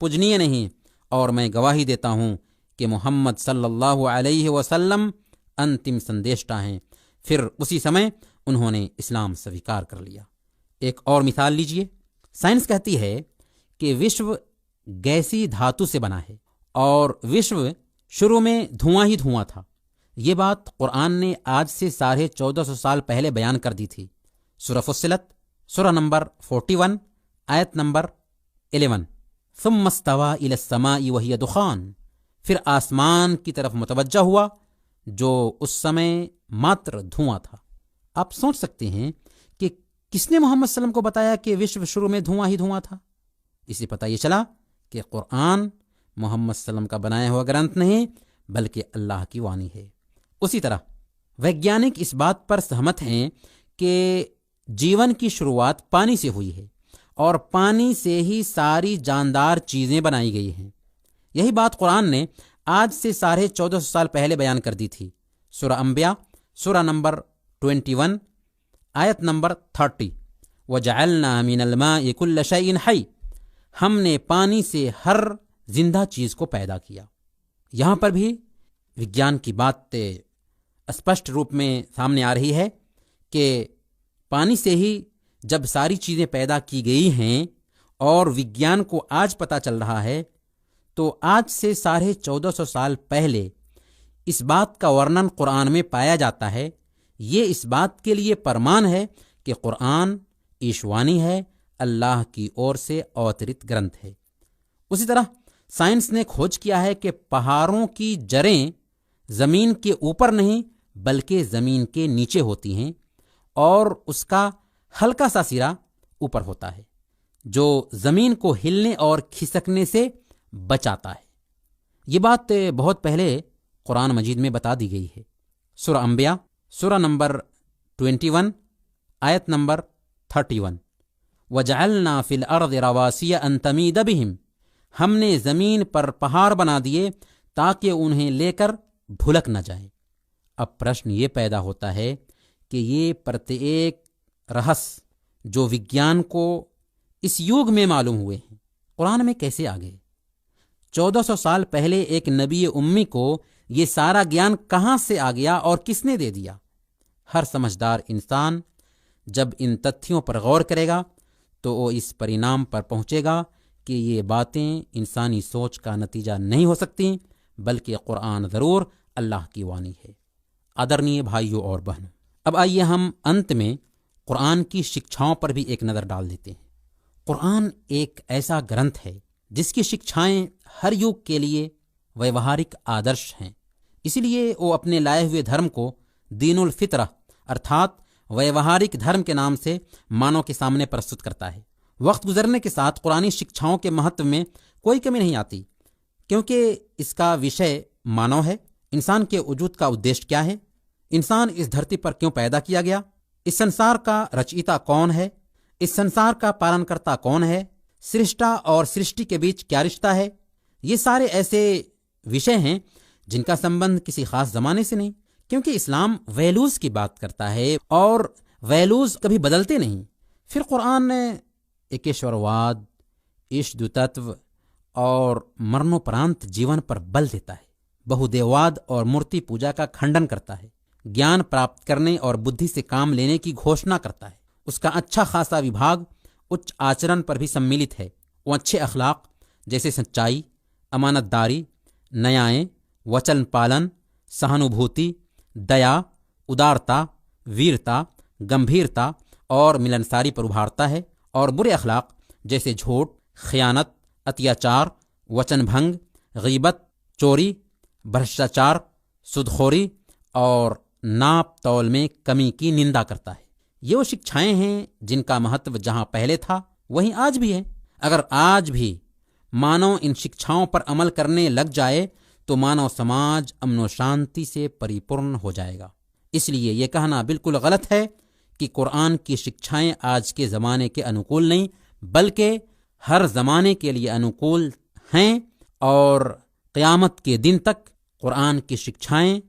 پوجنیے نہیں، اور میں گواہی دیتا ہوں کہ محمد صلی اللہ علیہ وسلم انتم سندیشٹا ہیں۔ پھر اسی سمے انہوں نے اسلام سویکار کر لیا۔ ایک اور مثال لیجئے۔ سائنس کہتی ہے کہ وشو گیسی دھاتو سے بنا ہے، اور وشو شروع میں دھواں ہی دھواں تھا۔ یہ بات قرآن نے آج سے 1450 سال پہلے بیان کر دی تھی۔ سورہ فصلت، سورہ نمبر 41، آیت نمبر 11۔ ثم استوى الى السماء وهي دخان، پھر آسمان کی طرف متوجہ ہوا جو اس سمے ماتر دھواں تھا۔ آپ سوچ سکتے ہیں کہ کس نے محمد صلی اللہ علیہ وسلم کو بتایا کہ وشو شروع میں دھواں ہی دھواں تھا؟ اسی پتہ یہ چلا کہ قرآن محمد صلی اللہ علیہ وسلم کا بنایا ہوا گرنتھ نہیں بلکہ اللہ کی وانی ہے۔ اسی طرح ویگیانک اس بات پر سہمت ہیں کہ جیون کی شروعات پانی سے ہوئی ہے، اور پانی سے ہی ساری جاندار چیزیں بنائی گئی ہیں۔ یہی بات قرآن نے آج سے 1450 سال پہلے بیان کر دی تھی۔ سورہ انبیاء، سورہ نمبر 21، آیت نمبر 30۔ وَجَعَلْنَا مِنَ الْمَاءِ كُلَّ شَيْءٍ حَيٍّ، ہم نے پانی سے ہر زندہ چیز کو پیدا کیا۔ یہاں پر بھی وگیان کی بات اسپشٹ روپ میں سامنے آ رہی ہے کہ پانی سے ہی جب ساری چیزیں پیدا کی گئی ہیں، اور وگیان کو آج پتہ چل رہا ہے، تو آج سے 1450 سال پہلے اس بات کا ورنن قرآن میں پایا جاتا ہے۔ یہ اس بات کے لیے پرمان ہے کہ قرآن ایشوانی ہے، اللہ کی اور سے اوترت گرنتھ ہے۔ اسی طرح سائنس نے کھوج کیا ہے کہ پہاڑوں کی جڑیں زمین کے اوپر نہیں بلکہ زمین کے نیچے ہوتی ہیں، اور اس کا ہلکا سا سرا اوپر ہوتا ہے جو زمین کو ہلنے اور کھسکنے سے بچاتا ہے۔ یہ بات بہت پہلے قرآن مجید میں بتا دی گئی ہے۔ سورہ انبیاء، سورہ نمبر 21، آیت نمبر 31۔ وَجَعَلْنَا فِي الْأَرْضِ رَوَاسِيَ أَن تَمِيدَ بِهِمْ، ہم نے زمین پر پہاڑ بنا دیے تاکہ انہیں لے کر بھلک نہ جائیں۔ اب پرشن یہ پیدا ہوتا ہے کہ یہ پرتیک رہس جو وگیان کو اس یوگ میں معلوم ہوئے ہیں، قرآن میں کیسے آ گئے؟ 1400 سال پہلے ایک نبی امی کو یہ سارا گیان کہاں سے آ گیا اور کس نے دے دیا؟ ہر سمجھدار انسان جب ان تتھیوں پر غور کرے گا تو وہ اس پرینام پر پہنچے گا کہ یہ باتیں انسانی سوچ کا نتیجہ نہیں ہو سکتی، بلکہ قرآن ضرور اللہ کی وانی ہے۔ آدرنیے بھائیوں اور بہنوں، اب آئیے ہم انت میں قرآن کی شکچھاؤں پر بھی ایک نظر ڈال دیتے ہیں۔ قرآن ایک ایسا گرنتھ ہے جس کی شکچھائیں ہر یوگ کے لیے ویوہارک آدرش ہیں۔ اسی لیے وہ اپنے لائے ہوئے دھرم کو دین الفطرہ ارتھات ویوہارک دھرم کے نام سے مانو کے سامنے پرستت کرتا ہے۔ وقت گزرنے کے ساتھ قرآنی شکچھاؤں کے مہتو میں کوئی کمی نہیں آتی، کیونکہ اس کا وشے مانو ہے۔ انسان کے وجود کا ادیش کیا ہے؟ انسان اس دھرتی پر کیوں پیدا کیا گیا؟ اس سنسار کا رچیتا کون ہے؟ اس سنسار کا پالن کرتا کون ہے؟ سرشٹا اور سرشٹی کے بیچ کیا رشتہ ہے؟ یہ سارے ایسے وشے ہیں جن کا سمبند کسی خاص زمانے سے نہیں، کیونکہ اسلام ویلوز کی بات کرتا ہے اور ویلوز کبھی بدلتے نہیں۔ پھر قرآن نے ایکیشور واد، ایشدو تتو اور مرنوپرانت جیون پر بل دیتا ہے، بہودیوواد اور مورتی پوجا کا کھنڈن کرتا ہے، گیان پراپت کرنے اور بدھی سے کام لینے کی گھوشنا کرتا ہے۔ اس کا اچھا خاصا وبھاگ اچ آچرن پر بھی سملت ہے۔ وہ اچھے اخلاق جیسے سچائی، امانت داری، نیائیں، وچن پالن، سہانوبھوتی، دیا، ادارتا، ویرتا، گمبھیرتا اور ملنساری پر ابھارتا ہے، اور برے اخلاق جیسے جھوٹ، خیانت، اتیاچار، وچن بھنگ، غیبت، چوری، بھرشٹاچار، سودخوری اور ناپ تول میں کمی کی نندا کرتا ہے۔ یہ وہ شکچھائیں ہیں جن کا مہتو جہاں پہلے تھا وہیں آج بھی ہے۔ اگر آج بھی مانو ان شکچھاؤں پر عمل کرنے لگ جائے تو مانو سماج امن و شانتی سے پریپورن ہو جائے گا۔ اس لیے یہ کہنا بالکل غلط ہے کہ قرآن کی شکچھائیں آج کے زمانے کے انوکول نہیں بلکہ ہر زمانے کے لیے انوکول ہیں، اور قیامت کے دن تک قرآن کی شکچھائیں